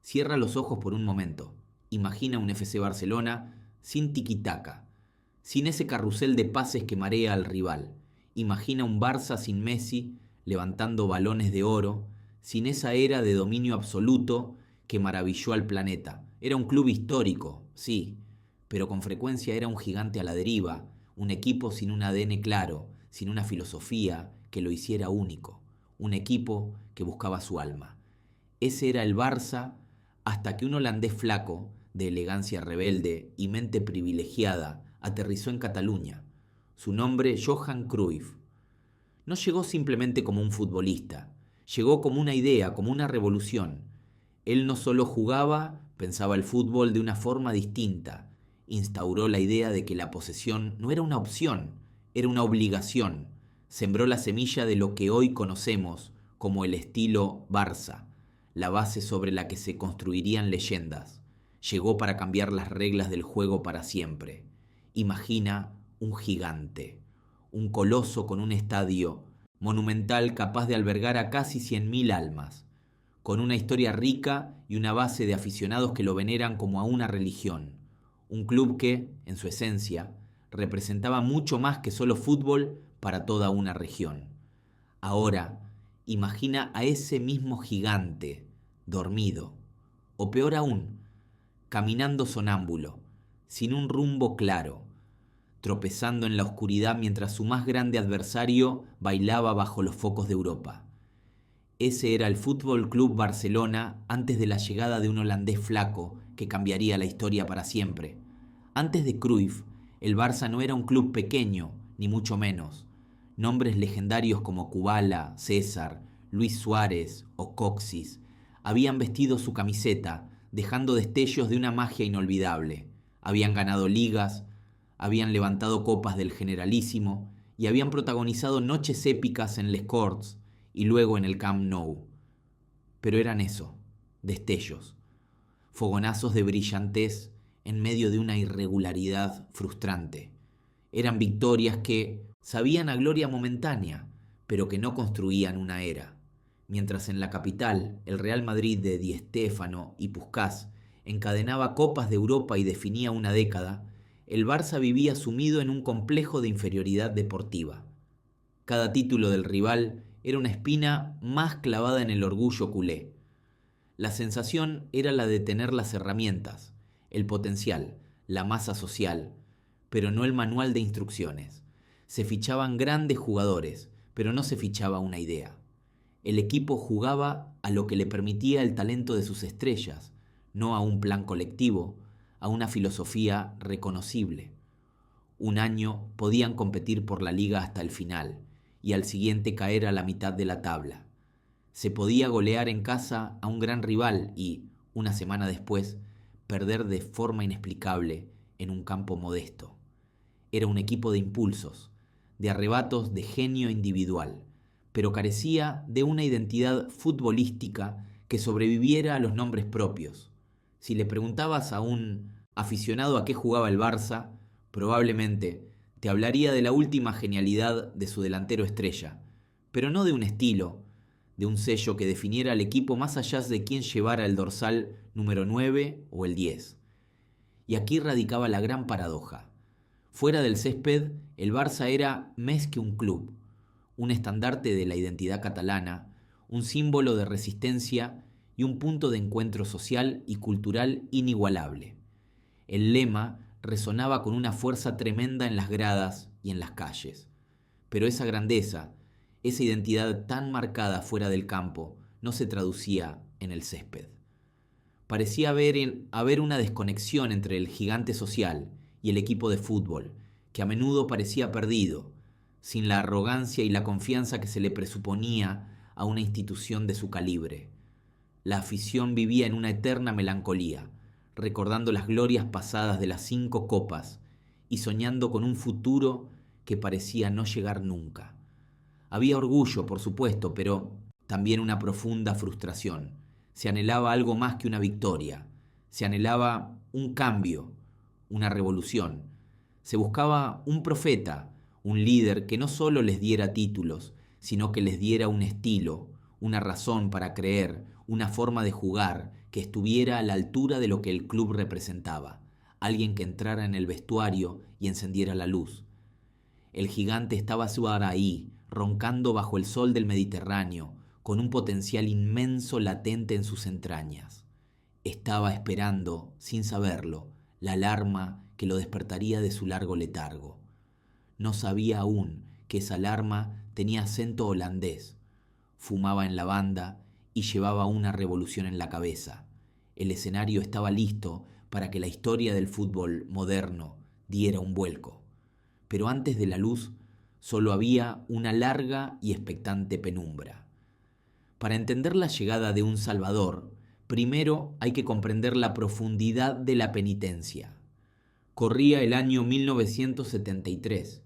Cierra los ojos por un momento. Imagina un FC Barcelona sin tiquitaca, sin ese carrusel de pases que marea al rival. Imagina un Barça sin Messi levantando balones de oro, sin esa era de dominio absoluto que maravilló al planeta. Era un club histórico, sí, pero con frecuencia era un gigante a la deriva, un equipo sin un ADN claro, sin una filosofía que lo hiciera único, un equipo que buscaba su alma. Ese era el Barça hasta que un holandés flaco, de elegancia rebelde y mente privilegiada, aterrizó en Cataluña. Su nombre, Johan Cruyff. No llegó simplemente como un futbolista, llegó como una idea, como una revolución. Él no solo jugaba, pensaba el fútbol de una forma distinta. Instauró la idea de que la posesión no era una opción, era una obligación. Sembró la semilla de lo que hoy conocemos como el estilo Barça, la base sobre la que se construirían leyendas. Llegó para cambiar las reglas del juego para siempre. Imagina un gigante, un coloso con un estadio monumental capaz de albergar a casi 100.000 almas, con una historia rica y una base de aficionados que lo veneran como a una religión. Un club que, en su esencia, representaba mucho más que solo fútbol para toda una región. Ahora, imagina a ese mismo gigante, dormido, o peor aún, caminando sonámbulo, sin un rumbo claro, tropezando en la oscuridad mientras su más grande adversario bailaba bajo los focos de Europa. Ese era el Fútbol Club Barcelona antes de la llegada de un holandés flaco que cambiaría la historia para siempre. Antes de Cruyff, el Barça no era un club pequeño, ni mucho menos. Nombres legendarios como Kubala, César, Luis Suárez o Coxis habían vestido su camiseta, dejando destellos de una magia inolvidable. Habían ganado ligas, habían levantado copas del Generalísimo y habían protagonizado noches épicas en Les Corts y luego en el Camp Nou. Pero eran eso, destellos, fogonazos de brillantez en medio de una irregularidad frustrante. Eran victorias que sabían a gloria momentánea, pero que no construían una era. Mientras en la capital el Real Madrid de Di Stéfano y Puskás encadenaba copas de Europa y definía una década, el Barça vivía sumido en un complejo de inferioridad deportiva. Cada título del rival era una espina más clavada en el orgullo culé. La sensación era la de tener las herramientas, el potencial, la masa social, pero no el manual de instrucciones. Se fichaban grandes jugadores, pero no se fichaba una idea. El equipo jugaba a lo que le permitía el talento de sus estrellas, no a un plan colectivo, a una filosofía reconocible. Un año podían competir por la liga hasta el final y al siguiente caer a la mitad de la tabla. Se podía golear en casa a un gran rival y, una semana después, perder de forma inexplicable en un campo modesto. Era un equipo de impulsos, de arrebatos de genio individual, pero carecía de una identidad futbolística que sobreviviera a los nombres propios. Si le preguntabas a un aficionado a qué jugaba el Barça, probablemente te hablaría de la última genialidad de su delantero estrella, pero no de un estilo, de un sello que definiera al equipo más allá de quién llevara el dorsal número 9 o el 10. Y aquí radicaba la gran paradoja. Fuera del césped, el Barça era más que un club, un estandarte de la identidad catalana, un símbolo de resistencia y un punto de encuentro social y cultural inigualable. El lema resonaba con una fuerza tremenda en las gradas y en las calles. Pero esa grandeza, esa identidad tan marcada fuera del campo, no se traducía en el césped. Parecía haber una desconexión entre el gigante social y el equipo de fútbol, que a menudo parecía perdido, sin la arrogancia y la confianza que se le presuponía a una institución de su calibre. La afición vivía en una eterna melancolía, recordando las glorias pasadas de las 5 copas y soñando con un futuro que parecía no llegar nunca. Había orgullo, por supuesto, pero también una profunda frustración. Se anhelaba algo más que una victoria. Se anhelaba un cambio, una revolución. Se buscaba un profeta, un líder que no solo les diera títulos, sino que les diera un estilo, una razón para creer, una forma de jugar que estuviera a la altura de lo que el club representaba, alguien que entrara en el vestuario y encendiera la luz. El gigante estaba ahora ahí, roncando bajo el sol del Mediterráneo, con un potencial inmenso latente en sus entrañas. Estaba esperando, sin saberlo, la alarma que lo despertaría de su largo letargo. No sabía aún que esa alarma tenía acento holandés. Fumaba en lavanda y llevaba una revolución en la cabeza. El escenario estaba listo para que la historia del fútbol moderno diera un vuelco. Pero antes de la luz solo había una larga y expectante penumbra. Para entender la llegada de un Salvador, primero hay que comprender la profundidad de la penitencia. Corría el año 1973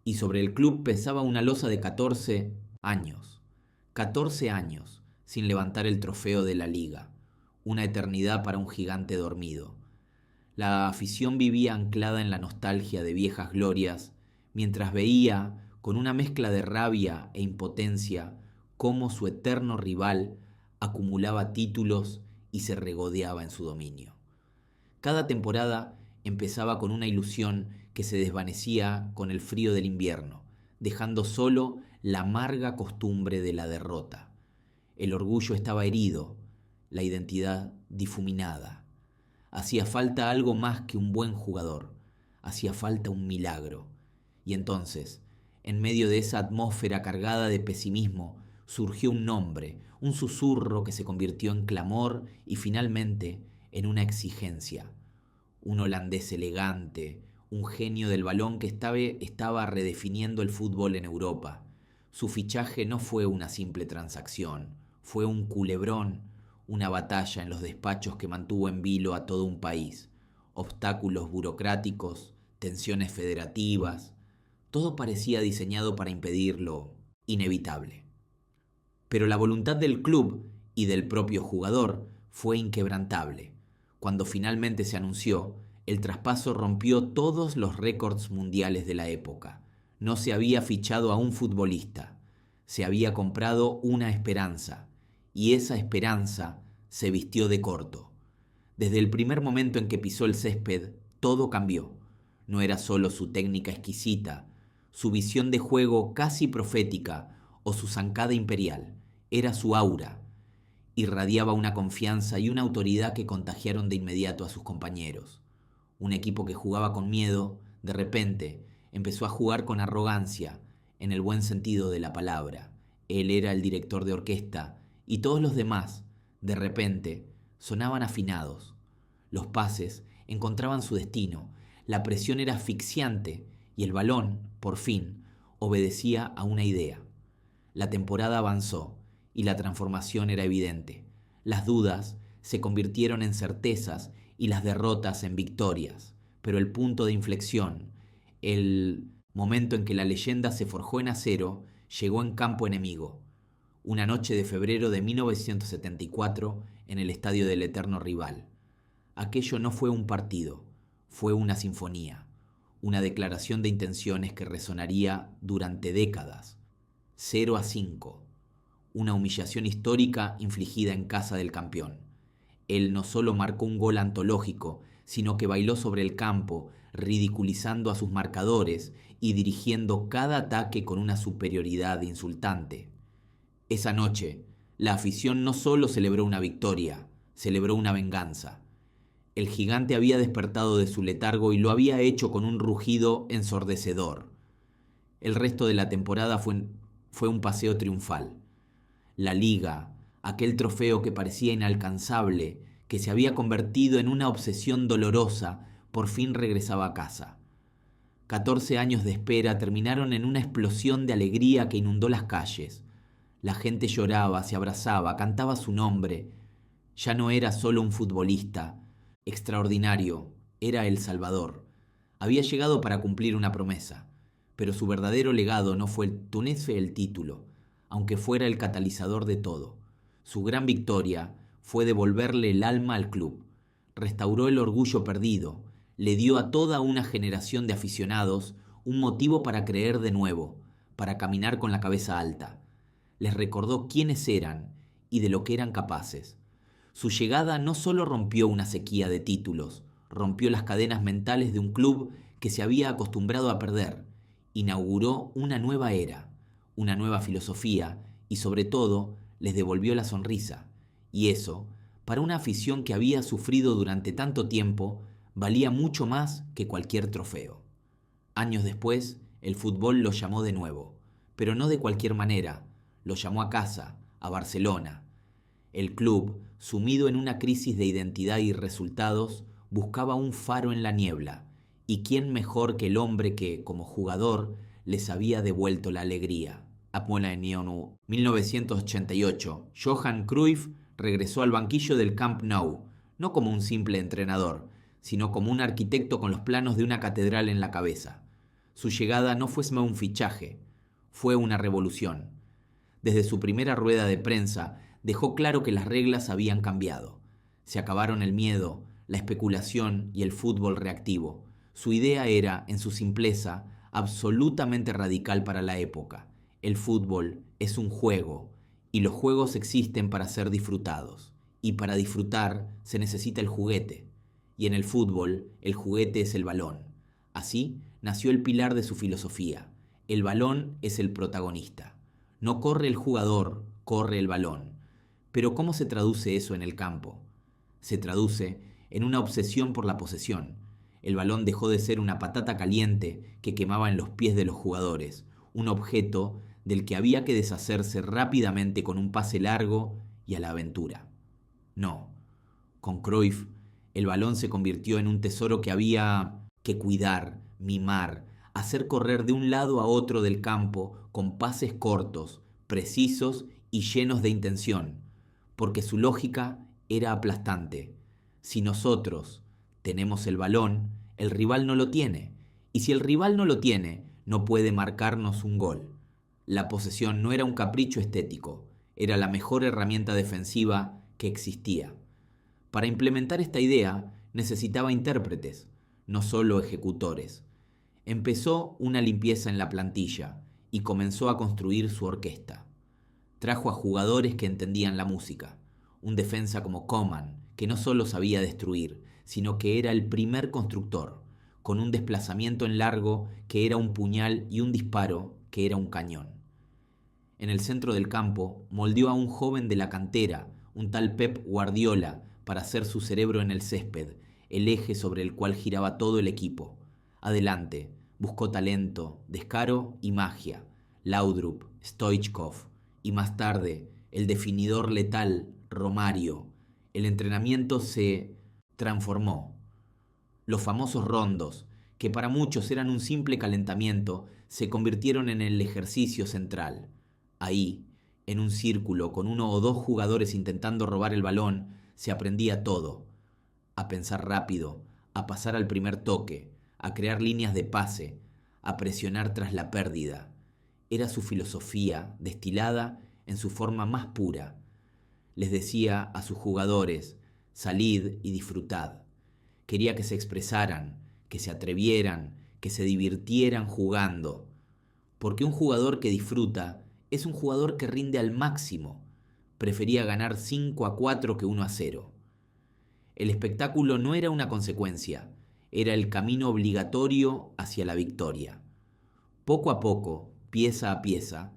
y sobre el club pesaba una losa de 14 años. 14 años sin levantar el trofeo de la liga. Una eternidad para un gigante dormido. La afición vivía anclada en la nostalgia de viejas glorias, mientras veía, con una mezcla de rabia e impotencia, cómo su eterno rival acumulaba títulos y se regodeaba en su dominio. Cada temporada empezaba con una ilusión que se desvanecía con el frío del invierno, dejando solo la amarga costumbre de la derrota. El orgullo estaba herido, la identidad difuminada. Hacía falta algo más que un buen jugador, hacía falta un milagro. Y entonces, en medio de esa atmósfera cargada de pesimismo, surgió un nombre, un susurro que se convirtió en clamor y finalmente en una exigencia. Un holandés elegante, un genio del balón que estaba redefiniendo el fútbol en Europa. Su fichaje no fue una simple transacción, fue un culebrón, una batalla en los despachos que mantuvo en vilo a todo un país. Obstáculos burocráticos, tensiones federativas, todo parecía diseñado para impedir lo inevitable. Pero la voluntad del club y del propio jugador fue inquebrantable. Cuando finalmente se anunció, el traspaso rompió todos los récords mundiales de la época. No se había fichado a un futbolista, se había comprado una esperanza, y esa esperanza se vistió de corto. Desde el primer momento en que pisó el césped, todo cambió. No era solo su técnica exquisita, su visión de juego casi profética o su zancada imperial, era su aura. Irradiaba una confianza y una autoridad que contagiaron de inmediato a sus compañeros. Un equipo que jugaba con miedo, de repente, empezó a jugar con arrogancia, en el buen sentido de la palabra. Él era el director de orquesta y todos los demás, de repente, sonaban afinados. Los pases encontraban su destino, la presión era asfixiante y el balón, por fin, obedecía a una idea. La temporada avanzó y la transformación era evidente. Las dudas se convirtieron en certezas y las derrotas en victorias. Pero el punto de inflexión, el momento en que la leyenda se forjó en acero, llegó en campo enemigo. Una noche de febrero de 1974 en el estadio del eterno rival. Aquello no fue un partido, fue una sinfonía, una declaración de intenciones que resonaría durante décadas. 0-5, una humillación histórica infligida en casa del campeón. Él no solo marcó un gol antológico, sino que bailó sobre el campo, ridiculizando a sus marcadores y dirigiendo cada ataque con una superioridad insultante. Esa noche, la afición no solo celebró una victoria, celebró una venganza. El gigante había despertado de su letargo y lo había hecho con un rugido ensordecedor. El resto de la temporada fue un paseo triunfal. La liga, aquel trofeo que parecía inalcanzable, que se había convertido en una obsesión dolorosa, por fin regresaba a casa. 14 años de espera terminaron en una explosión de alegría que inundó las calles. La gente lloraba, se abrazaba, cantaba su nombre. Ya no era solo un futbolista extraordinario, era El Salvador. Había llegado para cumplir una promesa, pero su verdadero legado no fue el título, aunque fuera el catalizador de todo. Su gran victoria fue devolverle el alma al club. Restauró el orgullo perdido, le dio a toda una generación de aficionados un motivo para creer de nuevo, para caminar con la cabeza alta. Les recordó quiénes eran y de lo que eran capaces. Su llegada no solo rompió una sequía de títulos, rompió las cadenas mentales de un club que se había acostumbrado a perder, inauguró una nueva era, una nueva filosofía y sobre todo les devolvió la sonrisa. Y eso, para una afición que había sufrido durante tanto tiempo, valía mucho más que cualquier trofeo. Años después, el fútbol lo llamó de nuevo, pero no de cualquier manera, lo llamó a casa, a Barcelona. El club, sumido en una crisis de identidad y resultados, buscaba un faro en la niebla, y quién mejor que el hombre que, como jugador, les había devuelto la alegría. En 1988, Johan Cruyff regresó al banquillo del Camp Nou, no como un simple entrenador, sino como un arquitecto con los planos de una catedral en la cabeza. Su llegada no fue solo un fichaje, fue una revolución. Desde su primera rueda de prensa, dejó claro que las reglas habían cambiado. Se acabaron el miedo, la especulación y el fútbol reactivo. Su idea era, en su simpleza, absolutamente radical para la época. El fútbol es un juego, y los juegos existen para ser disfrutados. Y para disfrutar se necesita el juguete. Y en el fútbol, el juguete es el balón. Así nació el pilar de su filosofía. El balón es el protagonista. No corre el jugador, corre el balón. Pero ¿cómo se traduce eso en el campo? Se traduce en una obsesión por la posesión. El balón dejó de ser una patata caliente que quemaba en los pies de los jugadores, un objeto del que había que deshacerse rápidamente con un pase largo y a la aventura. No, con Cruyff, el balón se convirtió en un tesoro que había que cuidar, mimar, hacer correr de un lado a otro del campo con pases cortos, precisos y llenos de intención, porque su lógica era aplastante. Si nosotros tenemos el balón, el rival no lo tiene, y si el rival no lo tiene, no puede marcarnos un gol. La posesión no era un capricho estético, era la mejor herramienta defensiva que existía. Para implementar esta idea necesitaba intérpretes, no solo ejecutores. Empezó una limpieza en la plantilla y comenzó a construir su orquesta. Trajo a jugadores que entendían la música, un defensa como Coman, que no solo sabía destruir, sino que era el primer constructor, con un desplazamiento en largo que era un puñal y un disparo que era un cañón. En el centro del campo moldeó a un joven de la cantera, un tal Pep Guardiola, para ser su cerebro en el césped, el eje sobre el cual giraba todo el equipo. Adelante, buscó talento, descaro y magia. Laudrup, Stoichkov y más tarde el definidor letal, Romario. El entrenamiento se transformó. Los famosos rondos, que para muchos eran un simple calentamiento, se convirtieron en el ejercicio central. Ahí, en un círculo con uno o dos jugadores intentando robar el balón, se aprendía todo. A pensar rápido, a pasar al primer toque, a crear líneas de pase, a presionar tras la pérdida. Era su filosofía, destilada en su forma más pura. Les decía a sus jugadores, salid y disfrutad. Quería que se expresaran, que se atrevieran, que se divirtieran jugando. Porque un jugador que disfruta es un jugador que rinde al máximo. Prefería ganar 5-4 que 1-0. El espectáculo no era una consecuencia, era el camino obligatorio hacia la victoria. Poco a poco, pieza a pieza,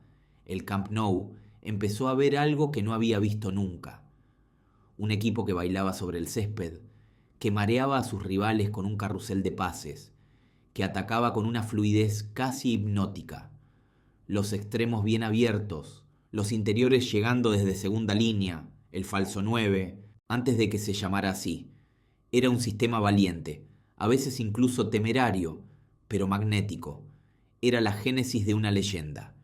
el Camp Nou empezó a ver algo que no había visto nunca. Un equipo que bailaba sobre el césped, que mareaba a sus rivales con un carrusel de pases, que atacaba con una fluidez casi hipnótica. Los extremos bien abiertos, los interiores llegando desde segunda línea, el falso 9, antes de que se llamara así. Era un sistema valiente, a veces incluso temerario, pero magnético. Era la génesis de una leyenda.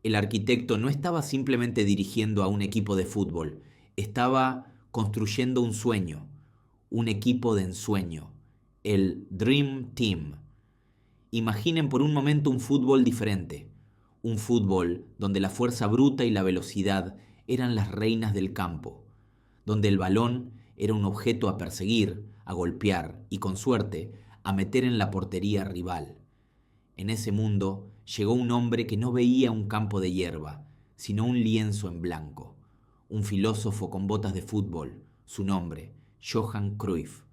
El arquitecto no estaba simplemente dirigiendo a un equipo de fútbol, estaba construyendo un sueño, un equipo de ensueño, el Dream Team. Imaginen por un momento un fútbol diferente, un fútbol donde la fuerza bruta y la velocidad eran las reinas del campo, donde el balón era un objeto a perseguir, a golpear y, con suerte, a meter en la portería rival. En ese mundo llegó un hombre que no veía un campo de hierba, sino un lienzo en blanco, un filósofo con botas de fútbol, su nombre, Johan Cruyff,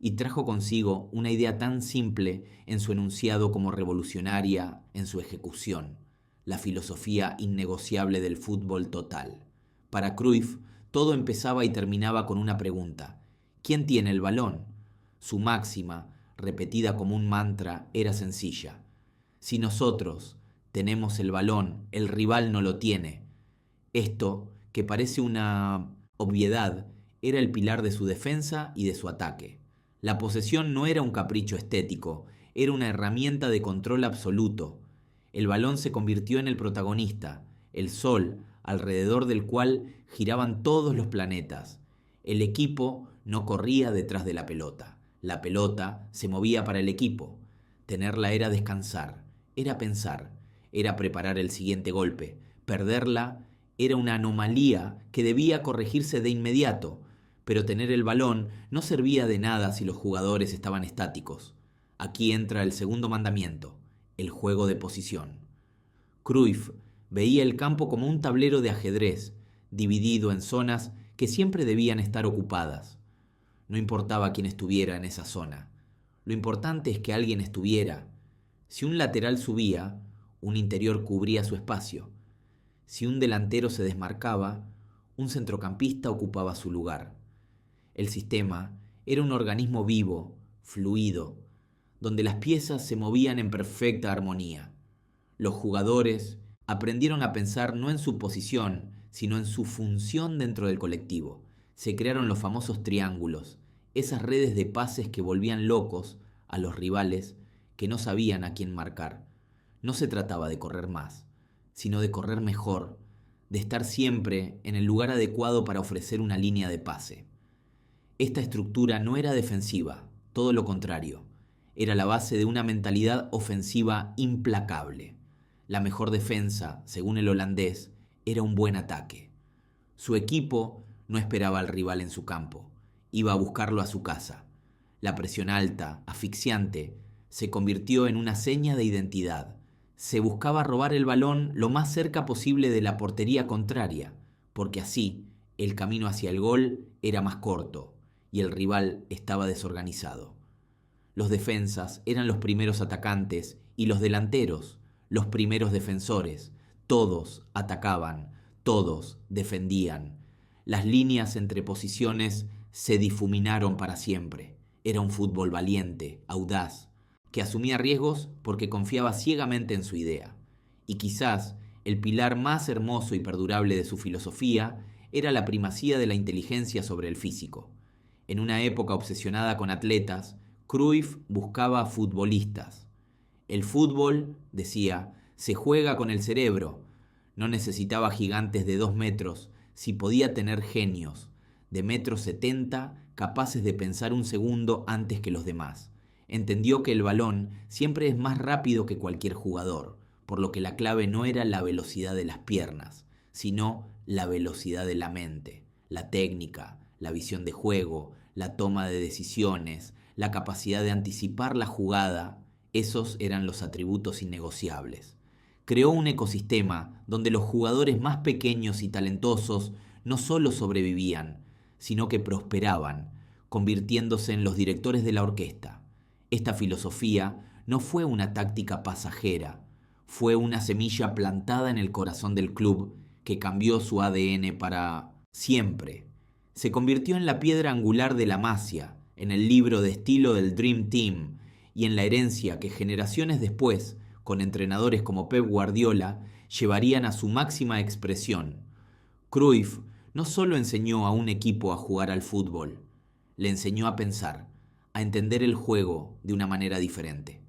y trajo consigo una idea tan simple en su enunciado como revolucionaria en su ejecución, la filosofía innegociable del fútbol total. Para Cruyff, todo empezaba y terminaba con una pregunta: ¿quién tiene el balón? Su máxima, repetida como un mantra, era sencilla: si nosotros tenemos el balón, el rival no lo tiene. Esto, que parece una obviedad, era el pilar de su defensa y de su ataque. La posesión no era un capricho estético, era una herramienta de control absoluto. El balón se convirtió en el protagonista, el sol, alrededor del cual giraban todos los planetas. El equipo no corría detrás de la pelota se movía para el equipo. Tenerla era descansar, era pensar, era preparar el siguiente golpe. Perderla era una anomalía que debía corregirse de inmediato, pero tener el balón no servía de nada si los jugadores estaban estáticos. Aquí entra el segundo mandamiento, el juego de posición. Cruyff veía el campo como un tablero de ajedrez, dividido en zonas que siempre debían estar ocupadas. No importaba quién estuviera en esa zona. Lo importante es que alguien estuviera. Si un lateral subía, un interior cubría su espacio. Si un delantero se desmarcaba, un centrocampista ocupaba su lugar. El sistema era un organismo vivo, fluido, donde las piezas se movían en perfecta armonía. Los jugadores aprendieron a pensar no en su posición, sino en su función dentro del colectivo. Se crearon los famosos triángulos, esas redes de pases que volvían locos a los rivales que no sabían a quién marcar. No se trataba de correr más, sino de correr mejor, de estar siempre en el lugar adecuado para ofrecer una línea de pase. Esta estructura no era defensiva, todo lo contrario. Era la base de una mentalidad ofensiva implacable. La mejor defensa, según el holandés, era un buen ataque. Su equipo no esperaba al rival en su campo, iba a buscarlo a su casa. La presión alta, asfixiante, se convirtió en una seña de identidad. Se buscaba robar el balón lo más cerca posible de la portería contraria, porque así el camino hacia el gol era más corto y el rival estaba desorganizado. Los defensas eran los primeros atacantes y los delanteros los primeros defensores. Todos atacaban, todos defendían. Las líneas entre posiciones se difuminaron para siempre. Era un fútbol valiente, audaz, que asumía riesgos porque confiaba ciegamente en su idea. Y quizás el pilar más hermoso y perdurable de su filosofía era la primacía de la inteligencia sobre el físico. En una época obsesionada con atletas, Cruyff buscaba futbolistas. El fútbol, decía, se juega con el cerebro. No necesitaba gigantes de 2 metros, si podía tener genios de 1,70 m capaces de pensar un segundo antes que los demás. Entendió que el balón siempre es más rápido que cualquier jugador, por lo que la clave no era la velocidad de las piernas, sino la velocidad de la mente, la técnica, la visión de juego, la toma de decisiones, la capacidad de anticipar la jugada. Esos eran los atributos innegociables. Creó un ecosistema donde los jugadores más pequeños y talentosos no solo sobrevivían, sino que prosperaban, convirtiéndose en los directores de la orquesta. Esta filosofía no fue una táctica pasajera, fue una semilla plantada en el corazón del club que cambió su ADN para siempre. Se convirtió en la piedra angular de la Masia, en el libro de estilo del Dream Team y en la herencia que generaciones después, con entrenadores como Pep Guardiola, llevarían a su máxima expresión. Cruyff no solo enseñó a un equipo a jugar al fútbol, le enseñó a pensar, a entender el juego de una manera diferente.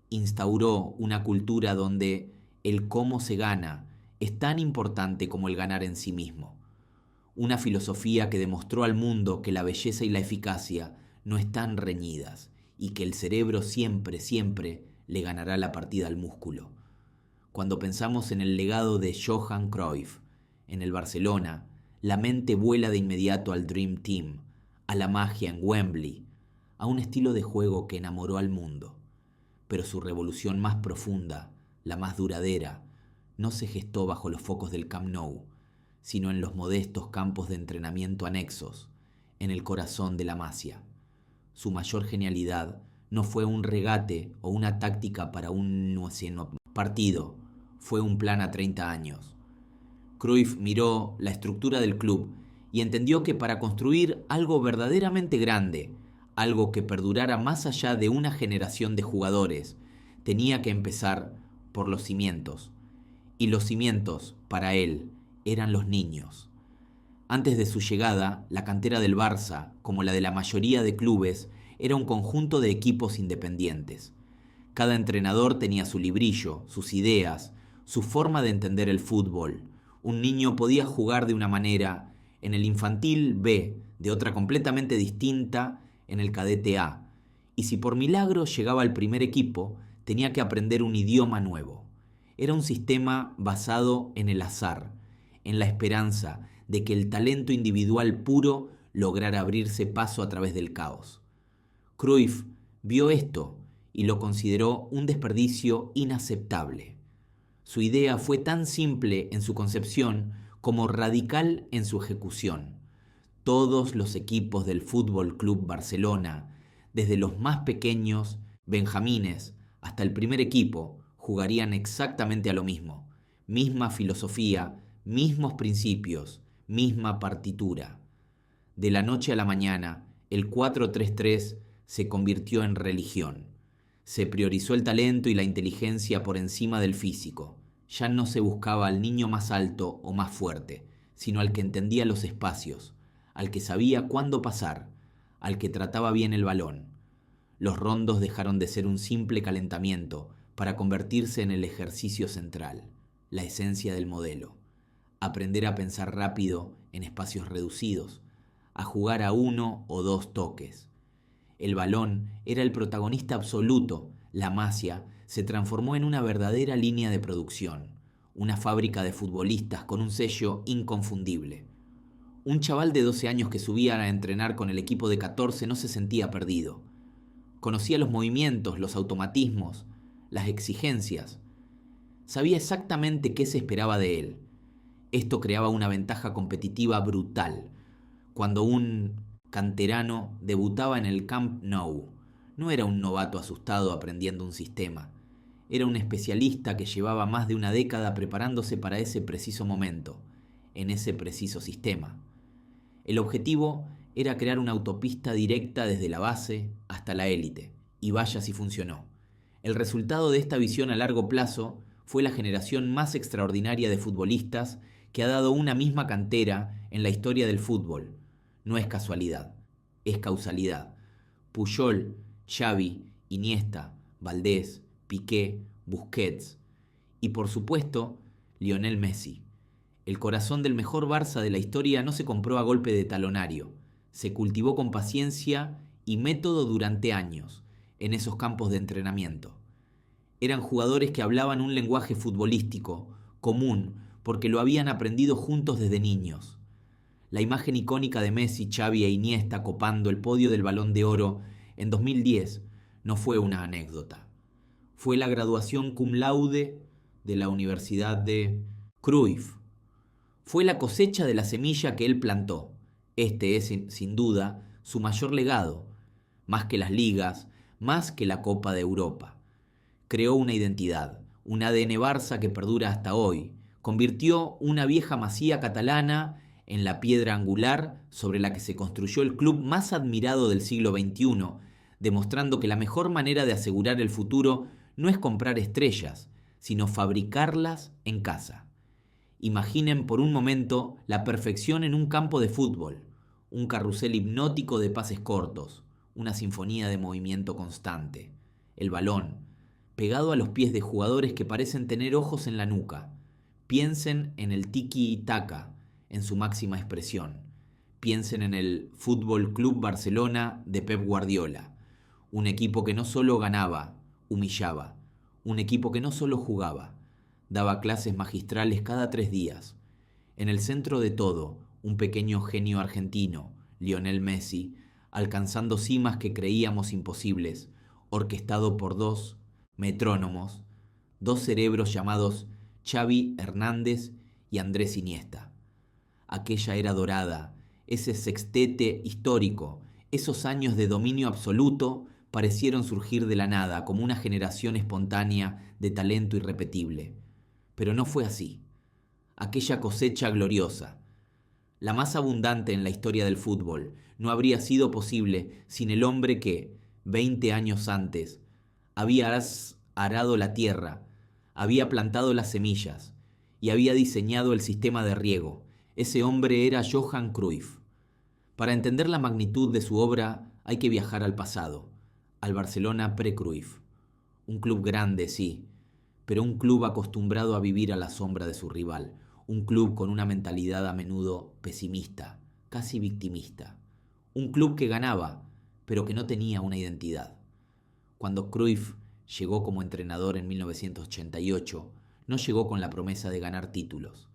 Instauró una cultura donde el cómo se gana es tan importante como el ganar en sí mismo. Una filosofía que demostró al mundo que la belleza y la eficacia no están reñidas y que el cerebro siempre, siempre le ganará la partida al músculo. Cuando pensamos en el legado de Johan Cruyff en el Barcelona, la mente vuela de inmediato al Dream Team, a la magia en Wembley, a un estilo de juego que enamoró al mundo. Pero su revolución más profunda, la más duradera, no se gestó bajo los focos del Camp Nou, sino en los modestos campos de entrenamiento anexos, en el corazón de la Masia. Su mayor genialidad no fue un regate o una táctica para un partido, fue un plan a 30 años. Cruyff miró la estructura del club y entendió que para construir algo verdaderamente grande, algo que perdurara más allá de una generación de jugadores, tenía que empezar por los cimientos. Y los cimientos, para él, eran los niños. Antes de su llegada, la cantera del Barça, como la de la mayoría de clubes, era un conjunto de equipos independientes. Cada entrenador tenía su librillo, sus ideas, su forma de entender el fútbol. Un niño podía jugar de una manera, en el infantil B, de otra completamente distinta en el cadete A. Y si por milagro llegaba al primer equipo, tenía que aprender un idioma nuevo. Era un sistema basado en el azar, en la esperanza de que el talento individual puro lograra abrirse paso a través del caos. Cruyff vio esto y lo consideró un desperdicio inaceptable. Su idea fue tan simple en su concepción como radical en su ejecución. Todos los equipos del Fútbol Club Barcelona, desde los más pequeños, benjamines, hasta el primer equipo, jugarían exactamente a lo mismo. Misma filosofía, mismos principios, misma partitura. De la noche a la mañana, el 4-3-3 se convirtió en religión. Se priorizó el talento y la inteligencia por encima del físico. Ya no se buscaba al niño más alto o más fuerte, sino al que entendía los espacios, al que sabía cuándo pasar, al que trataba bien el balón. Los rondos dejaron de ser un simple calentamiento para convertirse en el ejercicio central, la esencia del modelo. Aprender a pensar rápido en espacios reducidos, a jugar a 1 o 2 toques. El balón era el protagonista absoluto. La Masia se transformó en una verdadera línea de producción, una fábrica de futbolistas con un sello inconfundible. Un chaval de 12 años que subía a entrenar con el equipo de 14 no se sentía perdido. Conocía los movimientos, los automatismos, las exigencias. Sabía exactamente qué se esperaba de él. Esto creaba una ventaja competitiva brutal. Cuando un canterano debutaba en el Camp Nou, no era un novato asustado aprendiendo un sistema. Era un especialista que llevaba más de una década preparándose para ese preciso momento, en ese preciso sistema. El objetivo era crear una autopista directa desde la base hasta la élite, y vaya si funcionó. El resultado de esta visión a largo plazo fue la generación más extraordinaria de futbolistas que ha dado una misma cantera en la historia del fútbol. No es casualidad, es causalidad. Puyol, Xavi, Iniesta, Valdés, Piqué, Busquets y por supuesto Lionel Messi. El corazón del mejor Barça de la historia no se compró a golpe de talonario, se cultivó con paciencia y método durante años en esos campos de entrenamiento. Eran jugadores que hablaban un lenguaje futbolístico común porque lo habían aprendido juntos desde niños. La imagen icónica de Messi, Xavi e Iniesta copando el podio del Balón de Oro en 2010 no fue una anécdota. Fue la graduación cum laude de la Universidad de Cruyff. Fue la cosecha de la semilla que él plantó. Este es, sin duda, su mayor legado, más que las ligas, más que la Copa de Europa. Creó una identidad, un ADN Barça que perdura hasta hoy. Convirtió una vieja masía catalana en la piedra angular sobre la que se construyó el club más admirado del siglo XXI, demostrando que la mejor manera de asegurar el futuro no es comprar estrellas, sino fabricarlas en casa. Imaginen por un momento la perfección en un campo de fútbol, un carrusel hipnótico de pases cortos, una sinfonía de movimiento constante, el balón, pegado a los pies de jugadores que parecen tener ojos en la nuca. Piensen en el tiki y taka en su máxima expresión. Piensen en el Fútbol Club Barcelona de Pep Guardiola, un equipo que no solo ganaba, humillaba, un equipo que no solo jugaba, daba clases magistrales cada 3 días. En el centro de todo, un pequeño genio argentino, Lionel Messi, alcanzando cimas que creíamos imposibles, orquestado por 2 metrónomos, 2 cerebros llamados Xavi Hernández y Andrés Iniesta. Aquella era dorada ese sextete histórico, esos años de dominio absoluto parecieron surgir de la nada como una generación espontánea de talento irrepetible. Pero no fue así. Aquella cosecha gloriosa, la más abundante en la historia del fútbol, no habría sido posible sin el hombre que, 20 años antes, había arado la tierra, había plantado las semillas y había diseñado el sistema de riego. Ese hombre era Johan Cruyff. Para entender la magnitud de su obra hay que viajar al pasado, al Barcelona pre-Cruyff. Un club grande, sí, pero un club acostumbrado a vivir a la sombra de su rival. Un club con una mentalidad a menudo pesimista, casi victimista. Un club que ganaba, pero que no tenía una identidad. Cuando Cruyff llegó como entrenador en 1988, no llegó con la promesa de ganar títulos.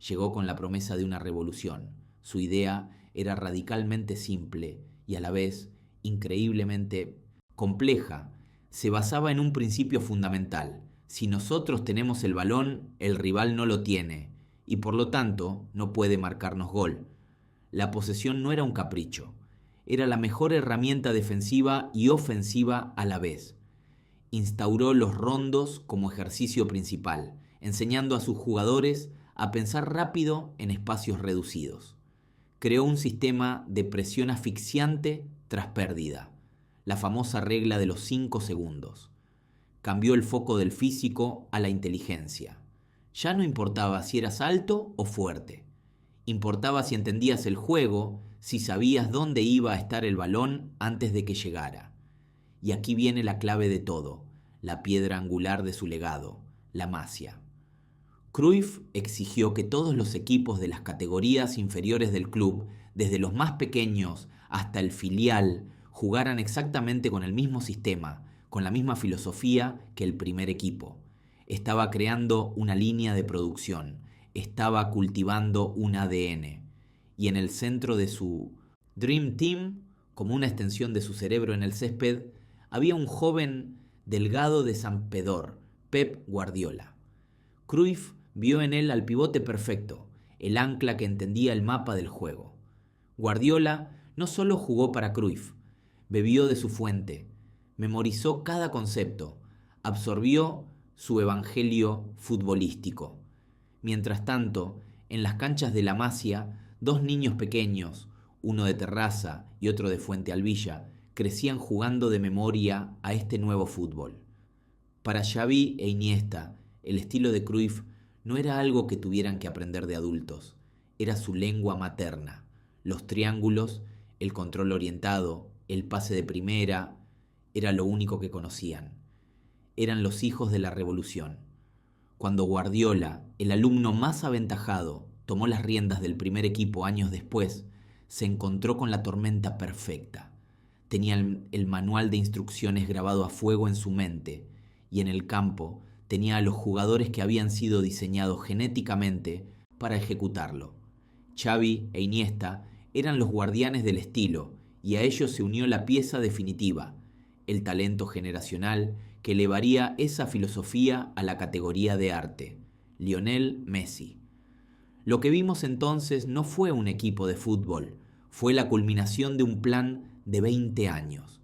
Llegó con la promesa de una revolución. Su idea era radicalmente simple y a la vez increíblemente compleja. Se basaba en un principio fundamental. Si nosotros tenemos el balón, el rival no lo tiene y por lo tanto no puede marcarnos gol. La posesión no era un capricho, era la mejor herramienta defensiva y ofensiva a la vez. Instauró los rondos como ejercicio principal, enseñando a sus jugadores a pensar rápido en espacios reducidos. Creó un sistema de presión asfixiante tras pérdida, la famosa regla de los 5 segundos. Cambió el foco del físico a la inteligencia. Ya no importaba si eras alto o fuerte. Importaba si entendías el juego, si sabías dónde iba a estar el balón antes de que llegara. Y aquí viene la clave de todo, la piedra angular de su legado, la masia. Cruyff exigió que todos los equipos de las categorías inferiores del club, desde los más pequeños hasta el filial, jugaran exactamente con el mismo sistema, con la misma filosofía que el primer equipo. Estaba creando una línea de producción, estaba cultivando un ADN. Y en el centro de su Dream Team, como una extensión de su cerebro en el césped, había un joven delgado de Santpedor, Pep Guardiola. Cruyff vio en él al pivote perfecto, el ancla que entendía el mapa del juego. Guardiola no solo jugó para Cruyff, bebió de su fuente, memorizó cada concepto, absorbió su evangelio futbolístico. Mientras tanto, en las canchas de la Masia, 2 niños pequeños, uno de Terraza y otro de Fuente Alvilla, crecían jugando de memoria a este nuevo fútbol. Para Xavi e Iniesta, el estilo de Cruyff no era algo que tuvieran que aprender de adultos, era su lengua materna. Los triángulos, el control orientado, el pase de primera, era lo único que conocían. Eran los hijos de la revolución. Cuando Guardiola, el alumno más aventajado, tomó las riendas del primer equipo años después, se encontró con la tormenta perfecta. Tenía el manual de instrucciones grabado a fuego en su mente y en el campo tenía a los jugadores que habían sido diseñados genéticamente para ejecutarlo. Xavi e Iniesta eran los guardianes del estilo y a ellos se unió la pieza definitiva, el talento generacional que elevaría esa filosofía a la categoría de arte, Lionel Messi. Lo que vimos entonces no fue un equipo de fútbol, fue la culminación de un plan de 20 años.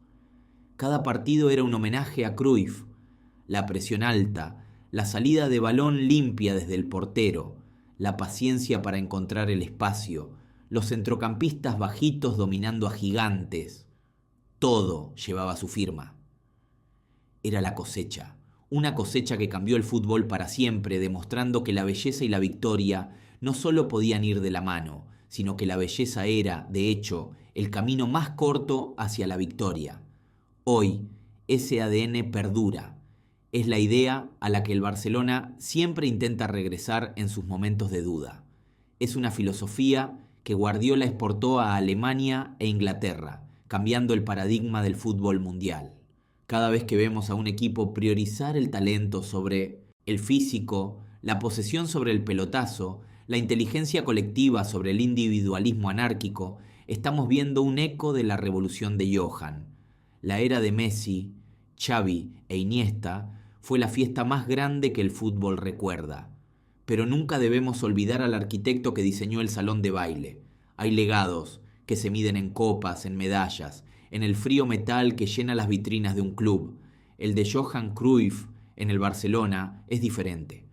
Cada partido era un homenaje a Cruyff, la presión alta, la salida de balón limpia desde el portero, la paciencia para encontrar el espacio, los centrocampistas bajitos dominando a gigantes. Todo llevaba su firma. Era la cosecha, una cosecha que cambió el fútbol para siempre, demostrando que la belleza y la victoria no solo podían ir de la mano, sino que la belleza era, de hecho, el camino más corto hacia la victoria. Hoy, ese ADN perdura. Es la idea a la que el Barcelona siempre intenta regresar en sus momentos de duda. Es una filosofía que Guardiola exportó a Alemania e Inglaterra, cambiando el paradigma del fútbol mundial. Cada vez que vemos a un equipo priorizar el talento sobre el físico, la posesión sobre el pelotazo, la inteligencia colectiva sobre el individualismo anárquico, estamos viendo un eco de la revolución de Johan. La era de Messi, Xavi e Iniesta fue la fiesta más grande que el fútbol recuerda. Pero nunca debemos olvidar al arquitecto que diseñó el salón de baile, Hay legados que se miden en copas, en medallas, en el frío metal que llena las vitrinas de un club. El de Johan Cruyff en el Barcelona es diferente.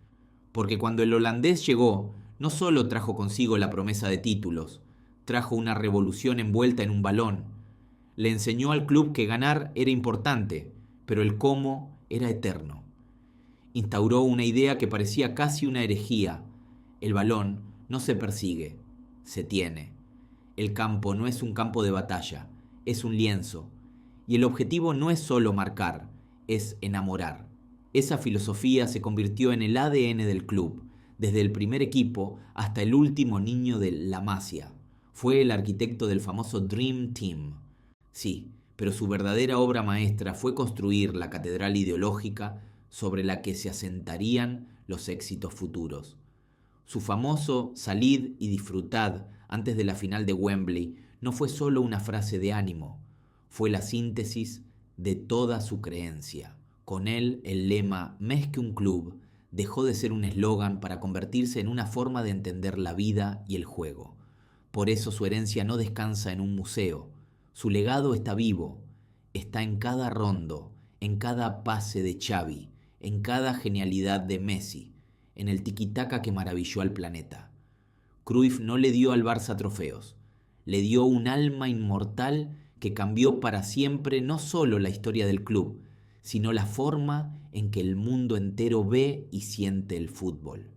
Porque cuando el holandés llegó, no solo trajo consigo la promesa de títulos, trajo una revolución envuelta en un balón. Le enseñó al club que ganar era importante, pero el cómo era eterno. Instauró una idea que parecía casi una herejía. El balón no se persigue, se tiene. El campo no es un campo de batalla, es un lienzo. Y el objetivo no es solo marcar, es enamorar. Esa filosofía se convirtió en el ADN del club, desde el primer equipo hasta el último niño de La Masia. Fue el arquitecto del famoso Dream Team. Sí, pero su verdadera obra maestra fue construir la catedral ideológica sobre la que se asentarían los éxitos futuros. Su famoso "salid y disfrutad" antes de la final de Wembley no fue solo una frase de ánimo, fue la síntesis de toda su creencia. Con él, el lema "Més que un club" dejó de ser un eslogan para convertirse en una forma de entender la vida y el juego. Por eso su herencia no descansa en un museo. Su legado está vivo, está en cada rondo, en cada pase de Xavi, en cada genialidad de Messi, en el tiquitaca que maravilló al planeta. Cruyff no le dio al Barça trofeos, le dio un alma inmortal que cambió para siempre no solo la historia del club, sino la forma en que el mundo entero ve y siente el fútbol.